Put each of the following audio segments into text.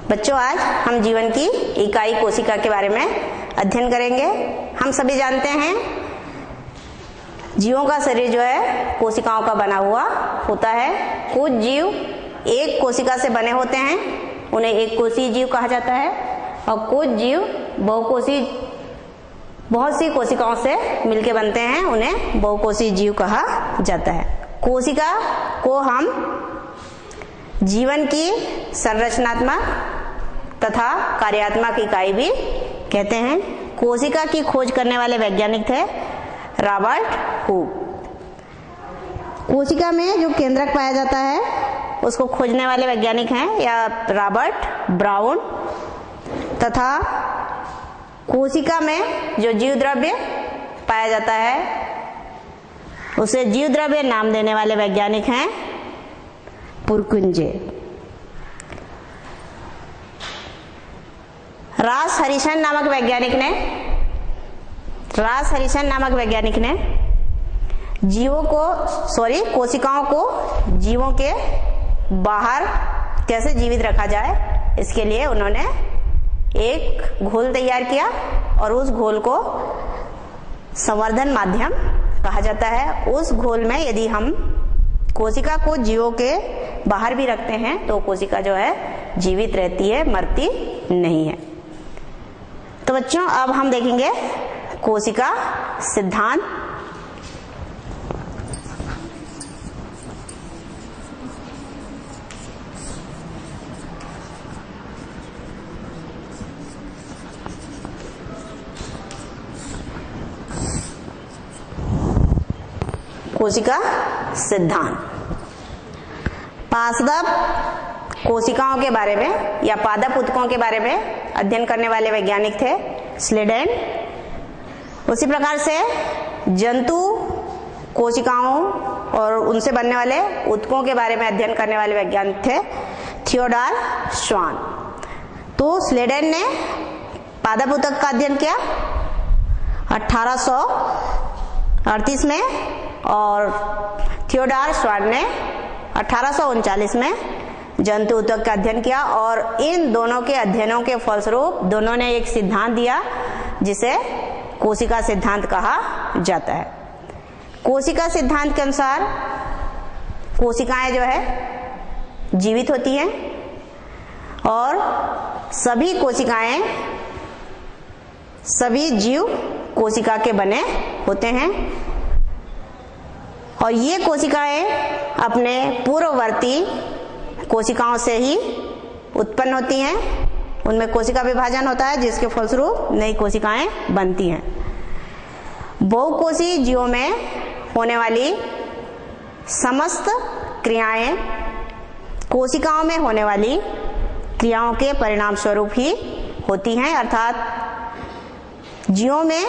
बच्चों, आज हम जीवन की इकाई कोशिका के बारे में अध्ययन करेंगे। हम सभी जानते हैं जीवों का शरीर जो है कोशिकाओं का बना हुआ होता है। कुछ जीव एक कोशिका से बने होते हैं, उन्हें एक कोशीय जीव कहा जाता है, और कुछ जीव बहुत सी कोशिकाओं से मिलकर बनते हैं, उन्हें बहुकोशीय जीव कहा जाता है। कोशिका को हम जीवन की संरचनात्मक तथा कार्यात्मक इकाई भी कहते हैं। कोशिका की खोज करने वाले वैज्ञानिक थे रॉबर्ट हुक। कोशिका में जो केंद्रक पाया जाता है उसको खोजने वाले वैज्ञानिक हैं या रॉबर्ट ब्राउन, तथा कोशिका में जो जीव द्रव्य पाया जाता है उसे जीव द्रव्य नाम देने वाले वैज्ञानिक हैं पुरकुंजे। रास हरिसन नामक वैज्ञानिक ने कोशिकाओं को जीवों के बाहर कैसे जीवित रखा जाए, इसके लिए उन्होंने एक घोल तैयार किया और उस घोल को संवर्धन माध्यम कहा जाता है। उस घोल में यदि हम कोशिका को जीवों के बाहर भी रखते हैं तो कोशिका जो है जीवित रहती है, मरती नहीं है। तो बच्चों, अब हम देखेंगे कोशिका सिद्धांत। कोशिका सिद्धांत पादप कोशिकाओं के बारे में या पादप ऊतकों के बारे में अध्ययन करने वाले वैज्ञानिक थे स्लेडेन। उसी प्रकार से जंतु कोशिकाओं और उनसे बनने वाले ऊतकों के बारे में अध्ययन करने वाले वैज्ञानिक थे थियोडोर श्वान। तो स्लेडेन ने पादप ऊतक का अध्ययन किया 1838 में और थियोडोर श्वान ने 1839 में जंतु ऊतक का अध्ययन किया, और इन दोनों के अध्ययनों के फलस्वरूप दोनों ने एक सिद्धांत दिया जिसे कोशिका सिद्धांत कहा जाता है। कोशिका सिद्धांत के अनुसार कोशिकाएं जो है जीवित होती हैं और सभी जीव कोशिका के बने होते हैं, और ये कोशिकाएं अपने पूर्ववर्ती कोशिकाओं से ही उत्पन्न होती हैं। उनमें कोशिका विभाजन होता है जिसके फलस्वरूप नई कोशिकाएं बनती हैं। बहुकोशीय जीवों में होने वाली समस्त क्रियाएं कोशिकाओं में होने वाली क्रियाओं के परिणाम स्वरूप ही होती हैं, अर्थात जीवों में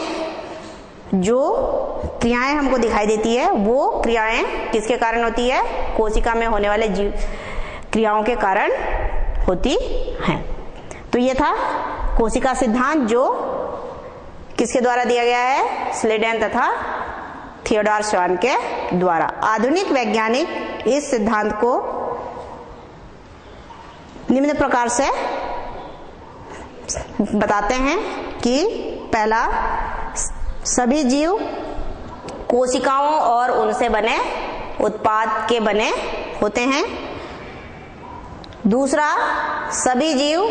जो क्रियाएं हमको दिखाई देती है वो क्रियाएं किसके कारण होती है? कोशिका में होने वाले जीव क्रियाओं के कारण होती हैं। तो ये था कोशिका सिद्धांत जो किसके द्वारा दिया गया है? स्लेडेन तथा थियोडोर श्वान के द्वारा। आधुनिक वैज्ञानिक इस सिद्धांत को निम्न प्रकार से बताते हैं कि पहला, सभी जीव कोशिकाओं और उनसे बने उत्पाद के बने होते हैं। दूसरा, सभी जीव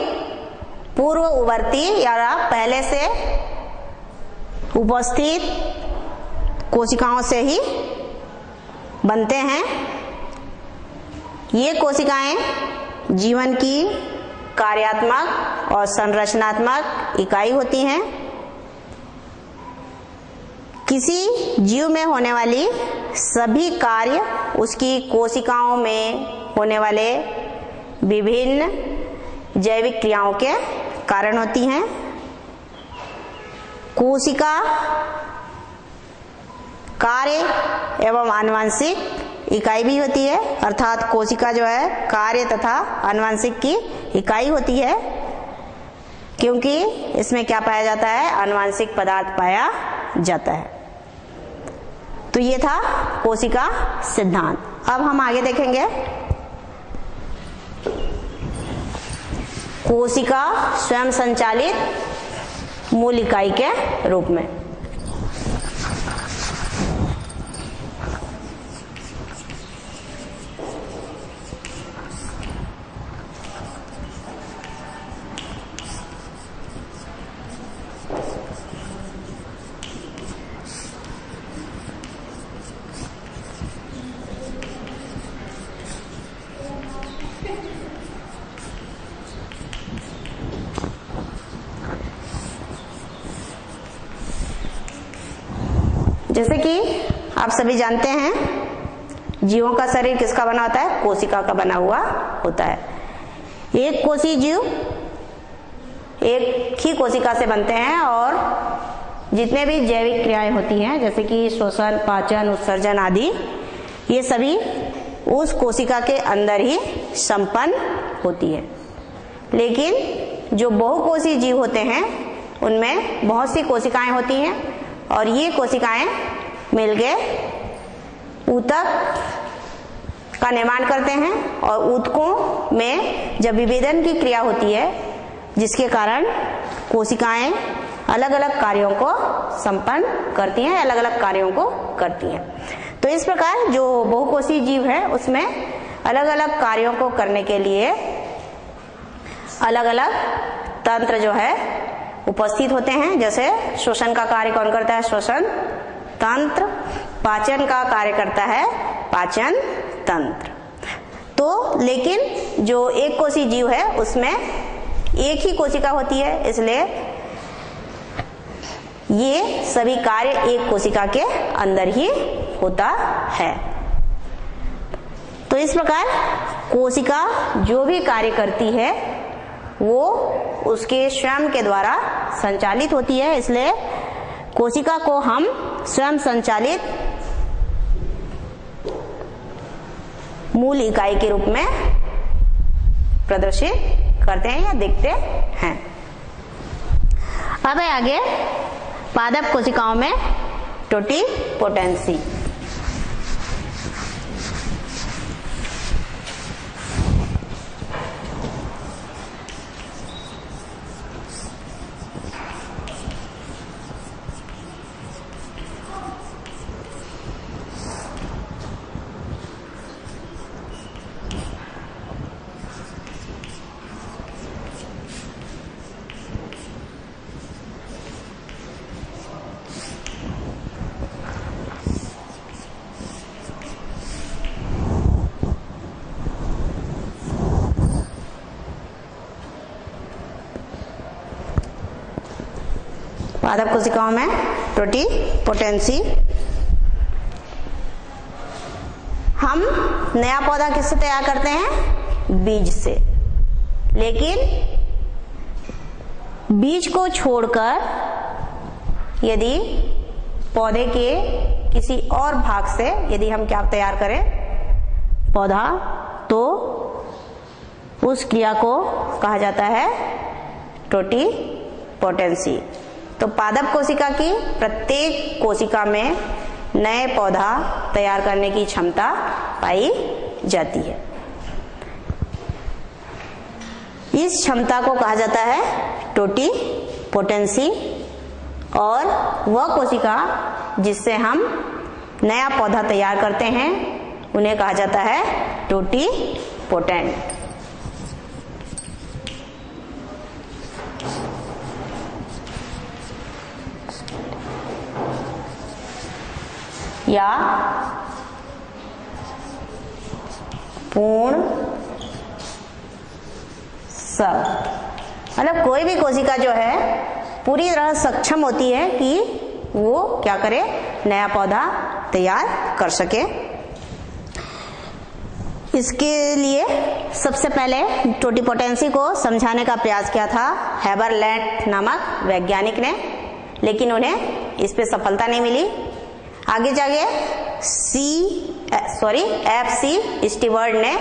पूर्ववर्ती या पहले से उपस्थित कोशिकाओं से ही बनते हैं। ये कोशिकाएं जीवन की कार्यात्मक और संरचनात्मक इकाई होती हैं। किसी जीव में होने वाली सभी कार्य उसकी कोशिकाओं में होने वाले विभिन्न जैविक क्रियाओं के कारण होती हैं। कोशिका कार्य एवं आनुवंशिक इकाई भी होती है, अर्थात कोशिका जो है कार्य तथा आनुवंशिक की इकाई होती है, क्योंकि इसमें क्या पाया जाता है? आनुवंशिक पदार्थ पाया जाता है। तो ये था कोशिका सिद्धांत। अब हम आगे देखेंगे कोशिका स्वयं संचालित मूल इकाई के रूप में। जैसे कि आप सभी जानते हैं, जीवों का शरीर किसका बना होता है? कोशिका का बना हुआ होता है। एक कोशी जीव एक ही कोशिका से बनते हैं और जितने भी जैविक क्रियाएं होती हैं जैसे कि श्वसन, पाचन, उत्सर्जन आदि, ये सभी उस कोशिका के अंदर ही संपन्न होती है। लेकिन जो बहुकोषीय जीव होते हैं उनमें बहुत सी कोशिकाएं होती हैं और ये कोशिकाएं मिलके ऊतक का निर्माण करते हैं और ऊतकों में जब विभेदन की क्रिया होती है जिसके कारण कोशिकाएं अलग अलग कार्यों को संपन्न करती हैं, अलग अलग कार्यों को करती हैं। तो इस प्रकार जो बहुकोषीय जीव है उसमें अलग अलग कार्यों को करने के लिए अलग अलग तंत्र जो है उपस्थित होते हैं। जैसे श्वसन का कार्य कौन करता है? श्वसन तंत्र। पाचन का कार्य करता है पाचन तंत्र। तो लेकिन जो एक कोषीय जीव है उसमें एक ही कोशिका होती है, इसलिए ये सभी कार्य एक कोशिका के अंदर ही होता है। तो इस प्रकार कोशिका जो भी कार्य करती है वो उसके स्वयं के द्वारा संचालित होती है, इसलिए कोशिका को हम स्वयं संचालित मूल इकाई के रूप में प्रदर्शित करते हैं या देखते हैं। अब आगे पादप कोशिकाओं में टोटिपोटेंसी। पादप कोशिकाओं में टोटिपोटेंसी। हम नया पौधा किससे तैयार करते हैं? बीज से। लेकिन बीज को छोड़कर यदि पौधे के किसी और भाग से यदि हम क्या तैयार करें पौधा, तो उस क्रिया को कहा जाता है टोटिपोटेंसी। तो पादप कोशिका की प्रत्येक कोशिका में नए पौधा तैयार करने की क्षमता पाई जाती है। इस क्षमता को कहा जाता है टोटिपोटेंसी और वह कोशिका जिससे हम नया पौधा तैयार करते हैं उन्हें कहा जाता है टोटिपोटेंट। या पूर्ण सब, मतलब कोई भी कोशिका जो है पूरी तरह सक्षम होती है कि वो क्या करे, नया पौधा तैयार कर सके। इसके लिए सबसे पहले टोटिपोटेंसी को समझाने का प्रयास किया था हेबरलैंड नामक वैज्ञानिक ने, लेकिन उन्हें इस पे सफलता नहीं मिली। आगे जाके FC स्टीवर्ड ने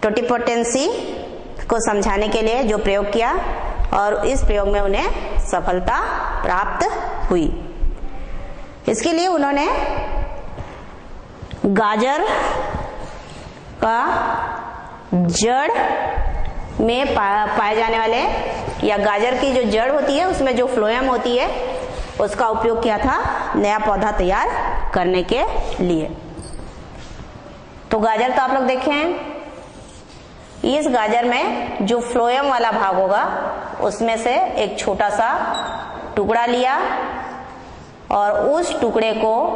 टोटिपोटेंसी को समझाने के लिए जो प्रयोग किया और इस प्रयोग में उन्हें सफलता प्राप्त हुई। इसके लिए उन्होंने गाजर का जड़ में पाए जाने वाले या गाजर की जो जड़ होती है उसमें जो फ्लोएम होती है उसका उपयोग किया था नया पौधा तैयार करने के लिए। तो गाजर तो आप लोग देखे हैं। इस गाजर में जो फ्लोएम वाला भाग होगा उसमें से एक छोटा सा टुकड़ा लिया और उस टुकड़े को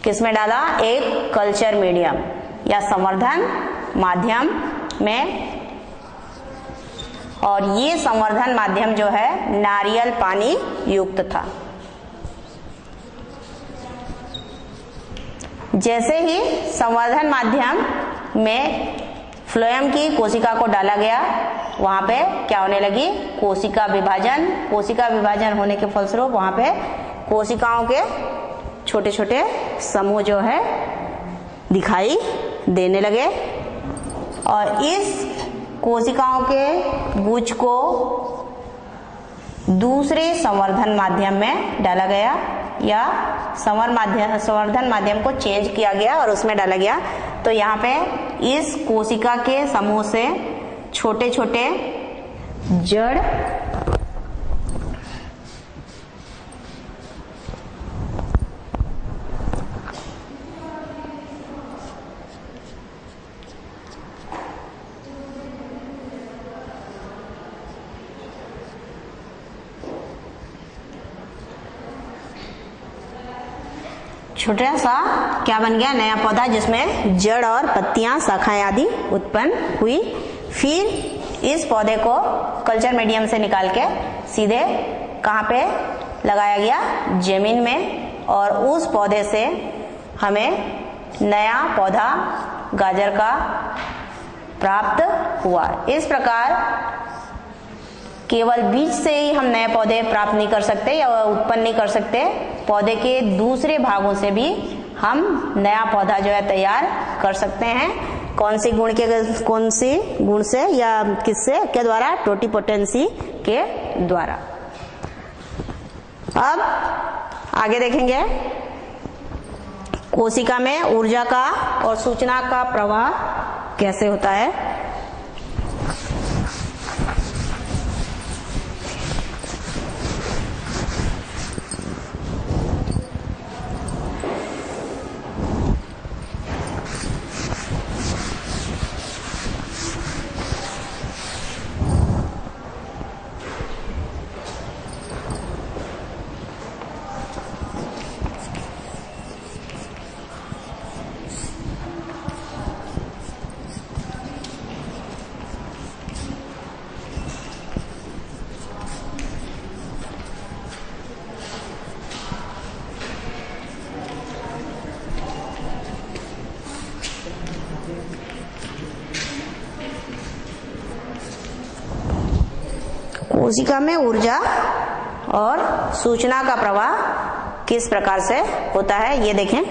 किसमें डाला, एक कल्चर मीडियम या संवर्धन माध्यम में। और ये संवर्धन माध्यम जो है नारियल पानी युक्त था। जैसे ही संवर्धन माध्यम में फ्लोएम की कोशिका को डाला गया, वहां पे क्या होने लगी, कोशिका विभाजन। कोशिका विभाजन होने के फलस्वरूप वहां पे कोशिकाओं के छोटे छोटे समूह जो है दिखाई देने लगे और इस कोशिकाओं के गुच्छ को दूसरे संवर्धन माध्यम में डाला गया या संवर्धन माध्यम को चेंज किया गया और उसमें डाला गया। तो यहाँ पे इस कोशिका के समूह से छोटे छोटे जड़ छोटा सा क्या बन गया, नया पौधा जिसमें जड़ और पत्तियां, शाखाएं आदि उत्पन्न हुई। फिर इस पौधे को कल्चर मीडियम से निकाल के सीधे कहाँ पे लगाया गया, जमीन में, और उस पौधे से हमें नया पौधा गाजर का प्राप्त हुआ। इस प्रकार केवल बीज से ही हम नए पौधे प्राप्त नहीं कर सकते या उत्पन्न नहीं कर सकते, पौधे के दूसरे भागों से भी हम नया पौधा जो है तैयार कर सकते हैं। कौन सी गुण से या किससे के द्वारा, टोटिपोटेंसी के द्वारा। अब आगे देखेंगे कोशिका में ऊर्जा का और सूचना का प्रवाह कैसे होता है। कोशिका में ऊर्जा और सूचना का प्रवाह किस प्रकार से होता है ये देखें।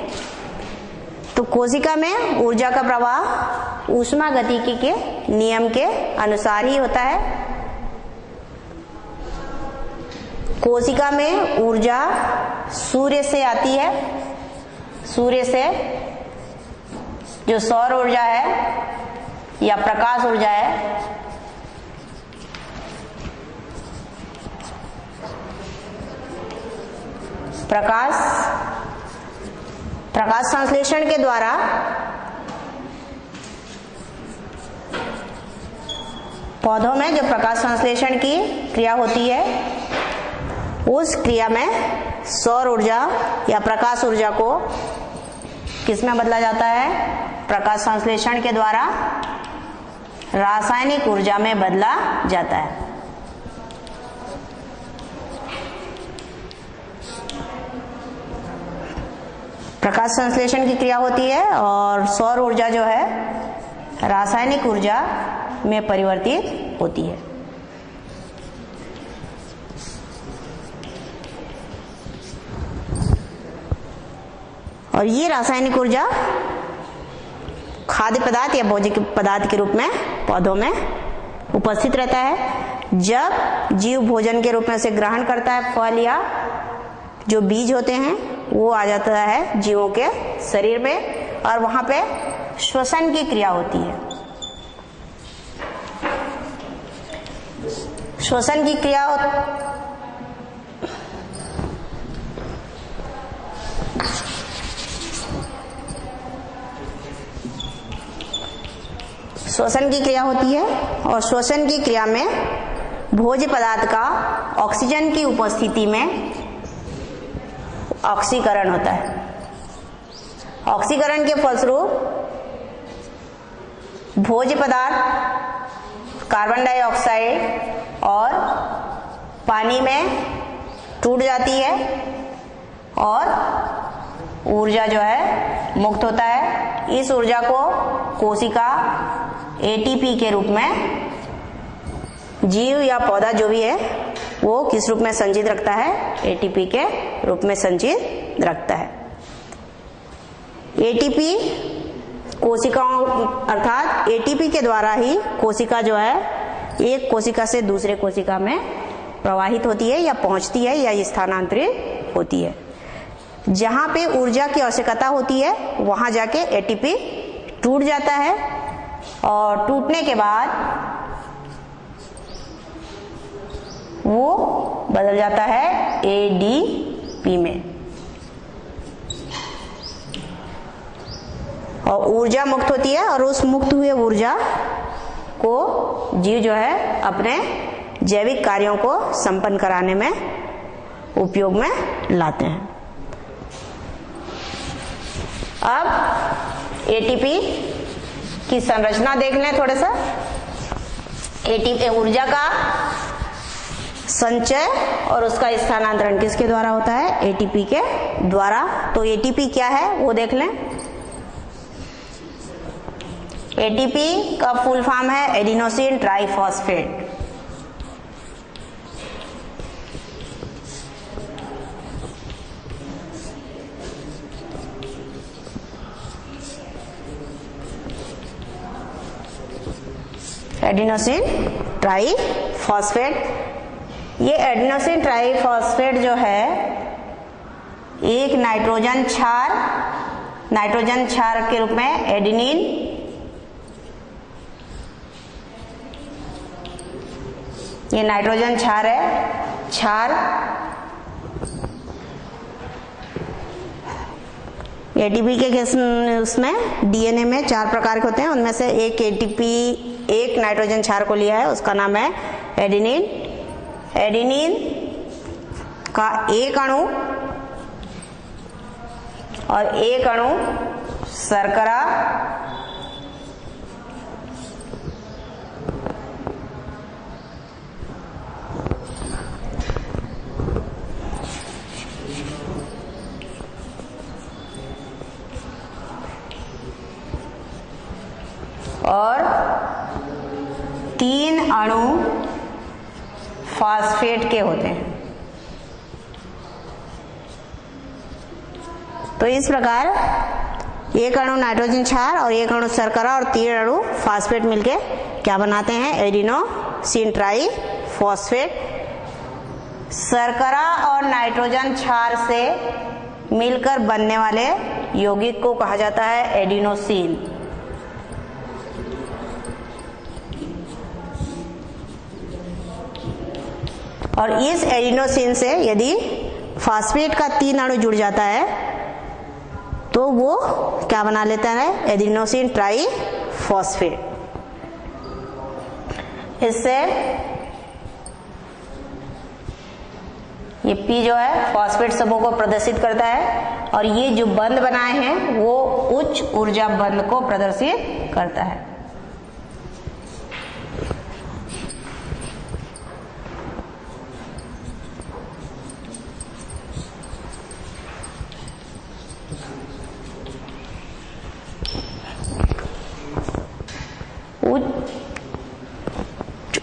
तो कोशिका में ऊर्जा का प्रवाह ऊष्मागतिकी के नियम के अनुसार ही होता है। कोशिका में ऊर्जा सूर्य से आती है। सूर्य से जो सौर ऊर्जा है या प्रकाश ऊर्जा है, प्रकाश संश्लेषण के द्वारा पौधों में जो प्रकाश संश्लेषण की क्रिया होती है, उस क्रिया में सौर ऊर्जा या प्रकाश ऊर्जा को किसमें बदला जाता है, प्रकाश संश्लेषण के द्वारा रासायनिक ऊर्जा में बदला जाता है। प्रकाश संश्लेषण की क्रिया होती है और सौर ऊर्जा जो है रासायनिक ऊर्जा में परिवर्तित होती है। और ये रासायनिक ऊर्जा खाद्य पदार्थ या भोज्य पदार्थ के रूप में पौधों में उपस्थित रहता है। जब जीव भोजन के रूप में उसे ग्रहण करता है, फल या जो बीज होते हैं वो आ जाता है जीवों के शरीर में और वहां पे श्वसन की क्रिया होती है। श्वसन की क्रिया श्वसन की क्रिया होती है और श्वसन की क्रिया में भोज्य पदार्थ का ऑक्सीजन की उपस्थिति में ऑक्सीकरण होता है। ऑक्सीकरण के फलस्वरूप भोज्य पदार्थ कार्बन डाइऑक्साइड और पानी में टूट जाती है और ऊर्जा जो है मुक्त होता है। इस ऊर्जा को कोशिका एटीपी के रूप में, जीव या पौधा जो भी है वो किस रूप में संचित रखता है, एटीपी के रूप में संचित रखता है। एटीपी कोशिकाओं अर्थात एटीपी के द्वारा ही कोशिका जो है एक कोशिका से दूसरे कोशिका में प्रवाहित होती है या पहुंचती है या स्थानांतरित होती है। जहां पे ऊर्जा की आवश्यकता होती है वहां जाके एटीपी टूट जाता है और टूटने के बाद वो बदल जाता है एडीपी में और ऊर्जा मुक्त होती है और उस मुक्त हुए ऊर्जा को जीव जो है अपने जैविक कार्यों को संपन्न कराने में उपयोग में लाते हैं। अब एटीपी की संरचना देख लें थोड़ा सा। एटीपी ऊर्जा का संचय और उसका स्थानांतरण किसके द्वारा होता है, एटीपी के द्वारा। तो एटीपी क्या है वो देख लें। एटीपी का फुल फॉर्म है एडिनोसिन ट्राइफॉस्फेट। एडिनोसिन ट्राइफॉस्फेट, ये एडिनोसिन ट्राइफॉस्फेट जो है एक नाइट्रोजन क्षार के रूप में एडेनिन, ये नाइट्रोजन क्षार है। क्षार एटीपी के उसमें डीएनए में 4 प्रकार के होते हैं, उनमें से एक एटीपी एक नाइट्रोजन क्षार को लिया है, उसका नाम है एडेनिन। एडेनिन का एक अणु और एक अणु शर्करा और 3 अणु फास्फेट के होते हैं। तो इस प्रकार एक अणु नाइट्रोजन क्षार और एक अणु शर्करा और 3 अणु फास्फेट मिलके क्या बनाते हैं, एडिनोसिन ट्राइफॉस्फेट। शर्करा और नाइट्रोजन क्षार से मिलकर बनने वाले यौगिक को कहा जाता है एडिनोसिन। और इस एडिनोसिन से यदि फास्फेट का 3 अणु जुड़ जाता है तो वो क्या बना लेता है, एडिनोसिन ट्राइफॉस्फेट। इससे ये P जो है फॉस्फेट समूह को प्रदर्शित करता है और ये जो बंध बनाए हैं वो उच्च ऊर्जा बंध को प्रदर्शित करता है।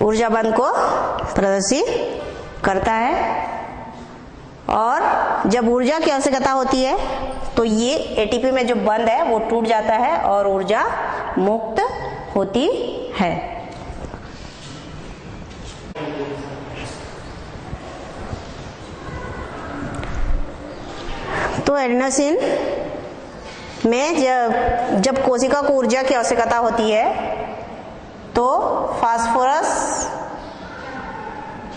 ऊर्जा बंध को प्रदर्शित करता है और जब ऊर्जा की आवश्यकता होती है तो ये एटीपी में जो बंध है वो टूट जाता है और ऊर्जा मुक्त होती है। तो एडिनोसिन में जब कोशिका को ऊर्जा की आवश्यकता होती है तो फास्फोरस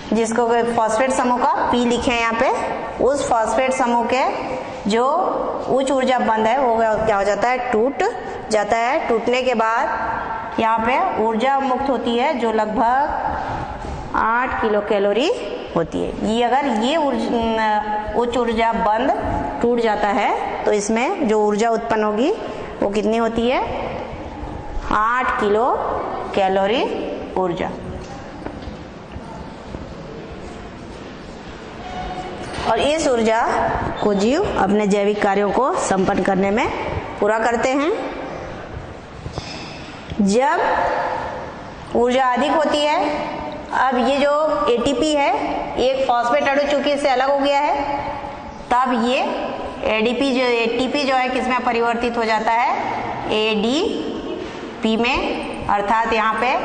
जिसको फॉस्फेट समूह का P लिखे हैं यहाँ पे, उस फॉस्फेट समूह के जो उच्च ऊर्जा बंध है वो क्या हो जाता है, टूट जाता है। टूटने के बाद यहाँ पे ऊर्जा मुक्त होती है जो लगभग 8 किलो कैलोरी होती है। ये अगर ये उच्च ऊर्जा बंध टूट जाता है तो इसमें जो ऊर्जा उत्पन्न होगी वो कितनी होती है, 8 किलो कैलोरी ऊर्जा। और इस ऊर्जा को जीव अपने जैविक कार्यों को संपन्न करने में पूरा करते हैं। जब ऊर्जा अधिक होती है, अब ये जो एटीपी है, एक फॉस्फेट अणु चूंकि इससे अलग हो गया है, तब ये एटीपी जो है किसमें परिवर्तित हो जाता है, एडीपी में। अर्थात यहाँ पे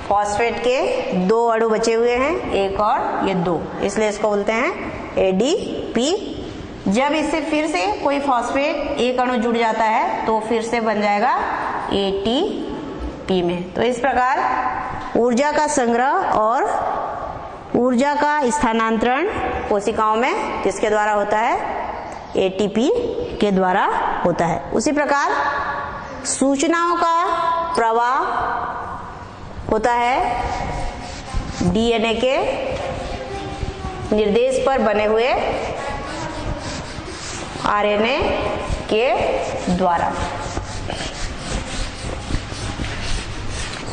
फॉस्फेट के 2 अणु बचे हुए हैं, एक और ये 2, इसलिए इसको बोलते हैं एडीपी। जब इससे फिर से कोई फॉस्फेट एक अणु जुड़ जाता है तो फिर से बन जाएगा एटीपी में। तो इस प्रकार ऊर्जा का संग्रह और ऊर्जा का स्थानांतरण कोशिकाओं में किसके द्वारा होता है, एटीपी के द्वारा होता है। उसी प्रकार सूचनाओं का प्रवाह होता है डीएनए के निर्देश पर बने हुए आरएनए के द्वारा।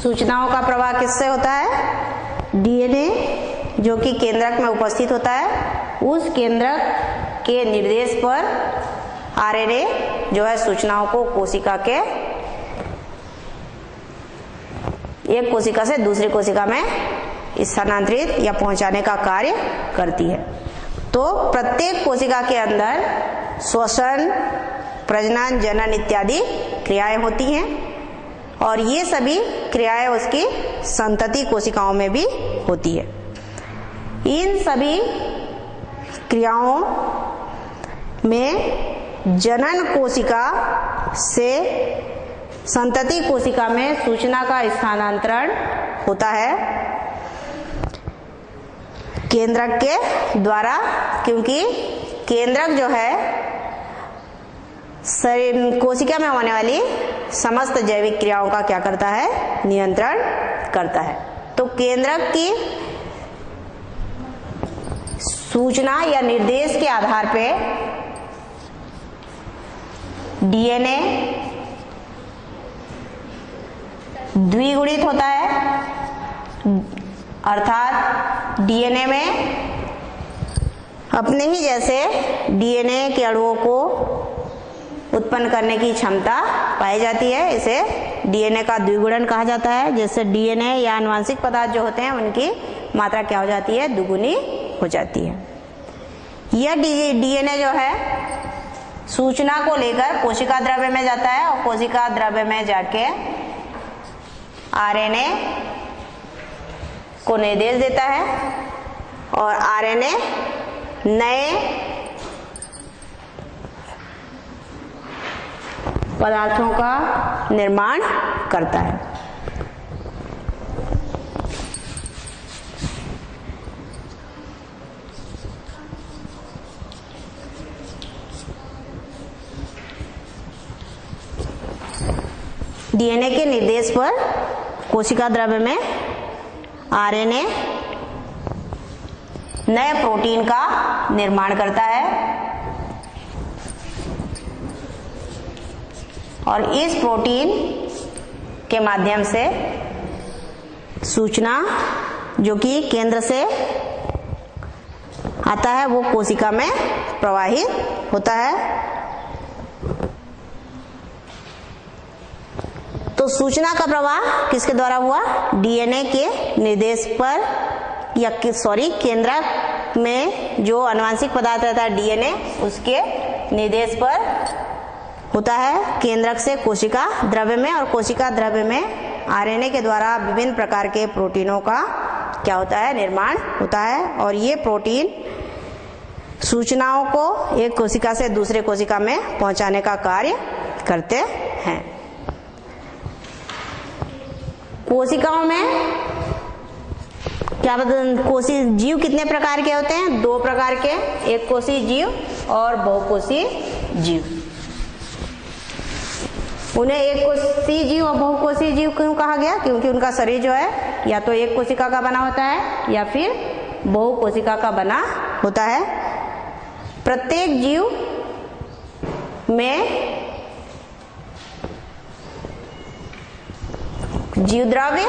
सूचनाओं का प्रवाह किससे होता है, डीएनए जो कि केंद्रक में उपस्थित होता है, उस केंद्रक के निर्देश पर आरएनए जो है सूचनाओं को कोशिका के एक कोशिका से दूसरी कोशिका में स्थानांतरित या पहुंचाने का कार्य करती है। तो प्रत्येक कोशिका के अंदर श्वसन, प्रजनन, जनन इत्यादि क्रियाएं होती हैं और ये सभी क्रियाएं उसकी संतति कोशिकाओं में भी होती है। इन सभी क्रियाओं में जनन कोशिका से संतति कोशिका में सूचना का स्थानांतरण होता है केंद्रक के द्वारा, क्योंकि केंद्रक जो है कोशिका में होने वाली समस्त जैविक क्रियाओं का क्या करता है, नियंत्रण करता है। तो केंद्रक की सूचना या निर्देश के आधार पे डीएनए द्विगुणित होता है, अर्थात डीएनए में अपने ही जैसे डीएनए के अणुओं को उत्पन्न करने की क्षमता पाई जाती है। इसे डीएनए का द्विगुणन कहा जाता है, जिससे डीएनए या आनुवंशिक पदार्थ जो होते हैं उनकी मात्रा क्या हो जाती है, दुगुनी हो जाती है। यह डीएनए जो है सूचना को लेकर कोशिका द्रव्य में जाता है और कोशिका द्रव्य में जाके आरएनए को निर्देश देता है और आरएनए नए पदार्थों का निर्माण करता है। डीएनए के निर्देश पर कोशिका द्रव्य में आरएनए नए प्रोटीन का निर्माण करता है और इस प्रोटीन के माध्यम से सूचना जो कि केंद्र से आता है वो कोशिका में प्रवाहित होता है। तो सूचना का प्रवाह किसके द्वारा हुआ, डीएनए के निर्देश पर या केंद्रक में जो आनुवंशिक पदार्थ रहता है डीएनए उसके निर्देश पर होता है केंद्रक से कोशिका द्रव्य में, और कोशिका द्रव्य में आरएनए के द्वारा विभिन्न प्रकार के प्रोटीनों का क्या होता है, निर्माण होता है। और ये प्रोटीन सूचनाओं को एक कोशिका से दूसरे कोशिका में पहुंचाने का कार्य करते हैं। कोशिकाओं में क्या बता, कोशी जीव कितने प्रकार के होते हैं? 2 प्रकार के, एक कोशी जीव और बहुकोषीय जीव। उन्हें एक कोशी जीव और बहुकोषीय जीव क्यों कहा गया? क्योंकि उनका शरीर जो है या तो एक कोशिका का बना होता है या फिर बहुकोशिका का बना होता है। प्रत्येक जीव में जीव द्रव्य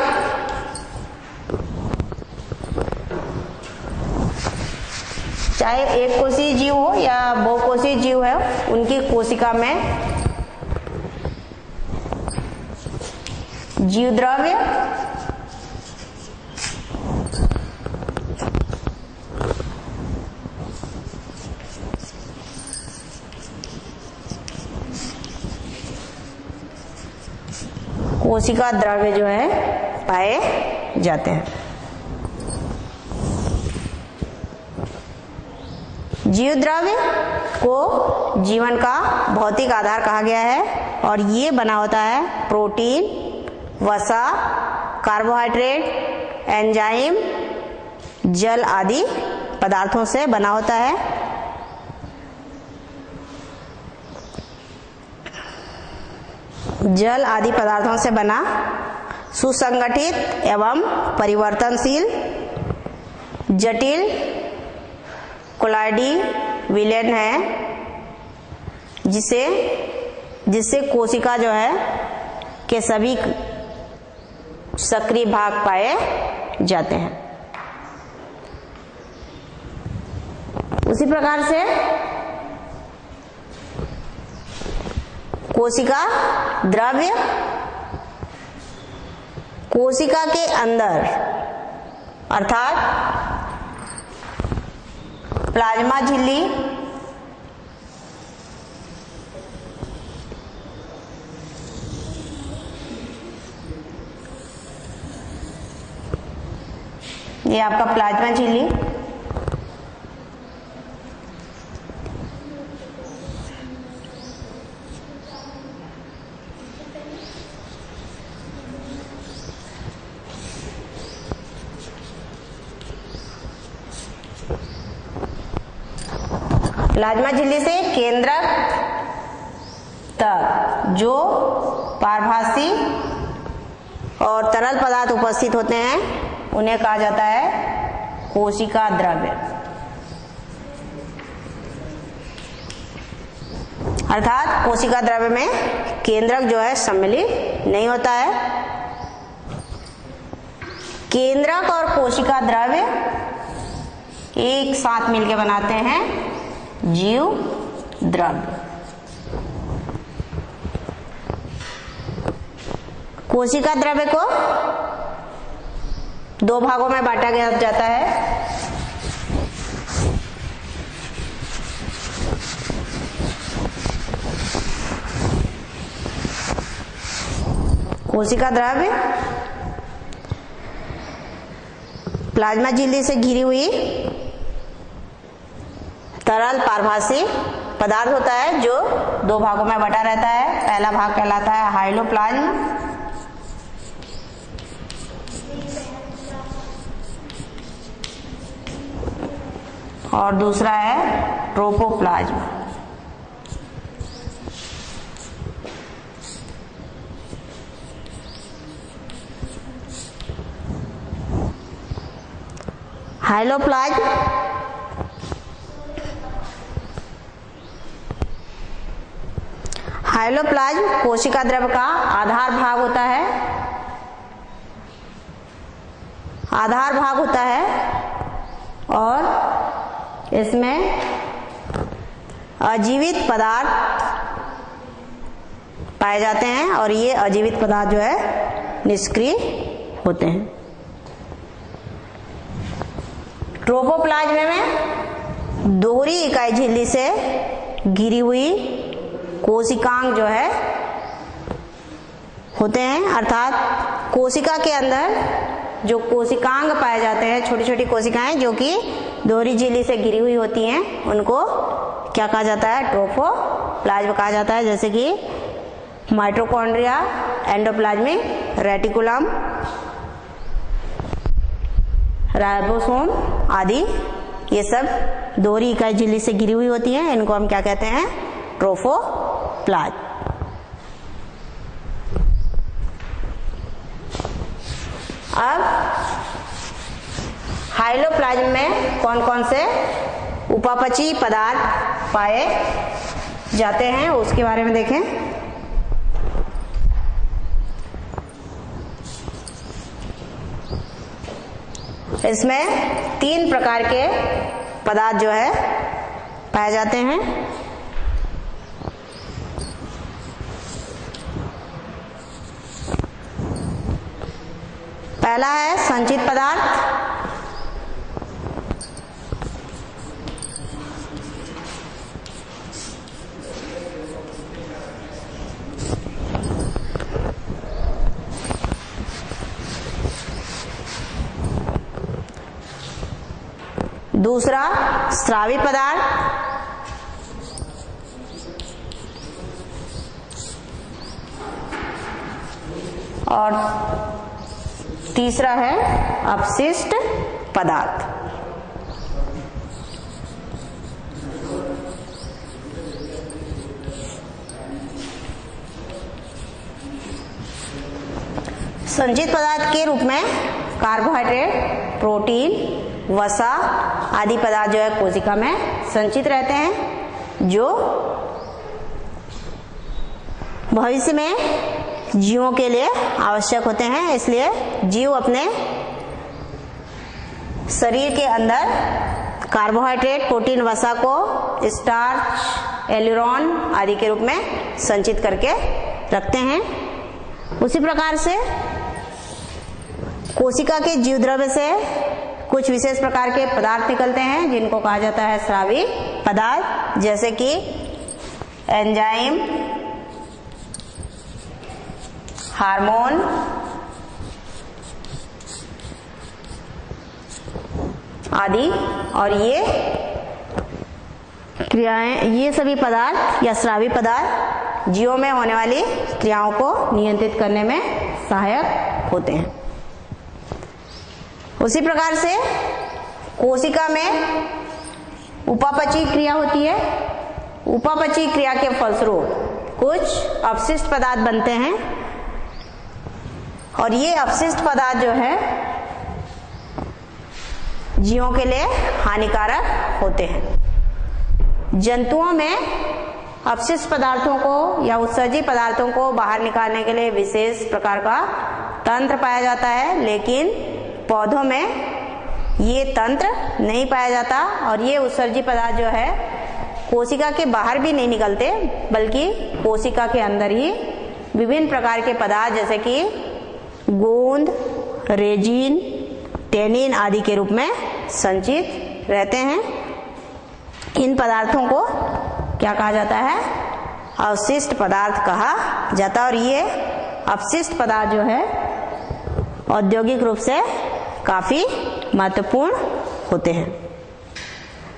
चाहे एक कोशीय जीव हो या बहुकोशीय जीव है, उनकी कोशिका में जीव द्रव्य कोशिका द्रव्य जो है पाए जाते हैं। जीव द्रव्य को जीवन का भौतिक आधार कहा गया है और ये बना होता है प्रोटीन, वसा, कार्बोहाइड्रेट, एंजाइम, जल आदि पदार्थों से बना होता है। जल आदि पदार्थों से बना सुसंगठित एवं परिवर्तनशील जटिल कोलाइडी विलेन है, जिससे कोशिका जो है के सभी सक्रिय भाग पाए जाते हैं। उसी प्रकार से कोशिका द्रव्य कोशिका के अंदर अर्थात प्लाज्मा झिल्ली, ये आपका प्लाज्मा झिल्ली, प्लाज्मा झिल्ली से केंद्रक तक जो पारभासी और तरल पदार्थ उपस्थित होते हैं उन्हें कहा जाता है कोशिका द्रव्य। अर्थात कोशिका द्रव्य में केंद्रक जो है सम्मिलित नहीं होता है। केंद्रक और कोशिका द्रव्य एक साथ मिलकर बनाते हैं जीव द्रव्य। कोशिका द्रव्य को 2 भागों में बांटा गया जाता है। कोशिका द्रव्य प्लाज्मा झिल्ली से घिरी हुई तरल पारभासी पदार्थ होता है जो 2 भागों में बटा रहता है। पहला भाग कहलाता है हाइलोप्लाज्म और दूसरा है ट्रोपोप्लाज्म। हाइलोप्लाज्म कोशिका द्रव्य का आधार भाग होता है और इसमें अजीवित पदार्थ पाए जाते हैं और ये अजीवित पदार्थ जो है निष्क्रिय होते हैं। ट्रोपोप्लाज्म में दोहरी इकाई झिल्ली से घिरी हुई कोशिकांग जो है होते हैं। अर्थात कोशिका के अंदर जो कोशिकांग पाए जाते हैं, छोटी छोटी कोशिकाएं जो कि दोहरी झिल्ली से घिरी हुई होती हैं, उनको क्या कहा जाता है? ट्रोपोप्लाज्म कहा जाता है। जैसे कि माइटोकॉन्ड्रिया, एंडोप्लाज्मिक रेटिकुलम, राइबोसोम आदि, ये सब दोहरी इकाई झिल्ली से घिरी हुई होती हैं। इनको हम क्या कहते हैं? ट्रोफोप्लाज्म। अब हाइलोप्लाज्म में कौन कौन से उपापचयी पदार्थ पाए जाते हैं उसके बारे में देखें। इसमें 3 प्रकार के पदार्थ जो है पाए जाते हैं। पहला है संचित पदार्थ, दूसरा स्रावी पदार्थ, और तीसरा है अपशिष्ट पदार्थ। संचित पदार्थ के रूप में कार्बोहाइड्रेट, प्रोटीन, वसा आदि पदार्थ जो है कोशिका में संचित रहते हैं, जो भविष्य में जीवों के लिए आवश्यक होते हैं। इसलिए जीव अपने शरीर के अंदर कार्बोहाइड्रेट, प्रोटीन, वसा को स्टार्च, एल्यूरोन आदि के रूप में संचित करके रखते हैं। उसी प्रकार से कोशिका के जीव द्रव्य से कुछ विशेष प्रकार के पदार्थ निकलते हैं जिनको कहा जाता है स्रावी पदार्थ, जैसे कि एंजाइम, हार्मोन, आदि। और ये क्रियाएं, ये सभी पदार्थ या स्रावी पदार्थ जीवों में होने वाली क्रियाओं को नियंत्रित करने में सहायक होते हैं। उसी प्रकार से कोशिका में उपापचयी क्रिया होती है। उपापचयी क्रिया के फलस्वरूप कुछ अपशिष्ट पदार्थ बनते हैं, और ये अपशिष्ट पदार्थ जो है जीवों के लिए हानिकारक होते हैं। जंतुओं में अपशिष्ट पदार्थों को या उत्सर्जी पदार्थों को बाहर निकालने के लिए विशेष प्रकार का तंत्र पाया जाता है, लेकिन पौधों में ये तंत्र नहीं पाया जाता, और ये उत्सर्जी पदार्थ जो है कोशिका के बाहर भी नहीं निकलते, बल्कि कोशिका के अंदर ही विभिन्न प्रकार के पदार्थ जैसे कि गोंद, रेजिन, टेनिन आदि के रूप में संचित रहते हैं। इन पदार्थों को क्या कहा जाता है? अवशिष्ट पदार्थ कहा जाता है। और ये अपशिष्ट पदार्थ जो है औद्योगिक रूप से काफी महत्वपूर्ण होते हैं।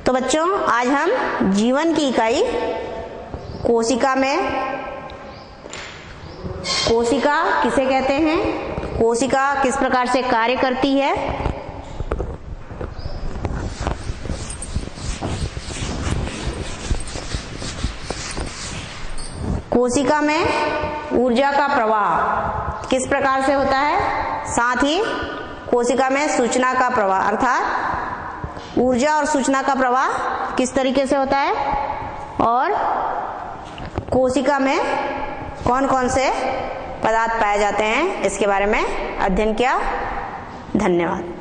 तो बच्चों, आज हम जीवन की इकाई कोशिका में, कोशिका किसे कहते हैं, कोशिका किस प्रकार से कार्य करती है, कोशिका में ऊर्जा का प्रवाह किस प्रकार से होता है, साथ ही कोशिका में सूचना का प्रवाह अर्थात ऊर्जा और सूचना का प्रवाह किस तरीके से होता है, और कोशिका में कौन कौन से पदार्थ पाए जाते हैं, इसके बारे में अध्ययन किया। धन्यवाद।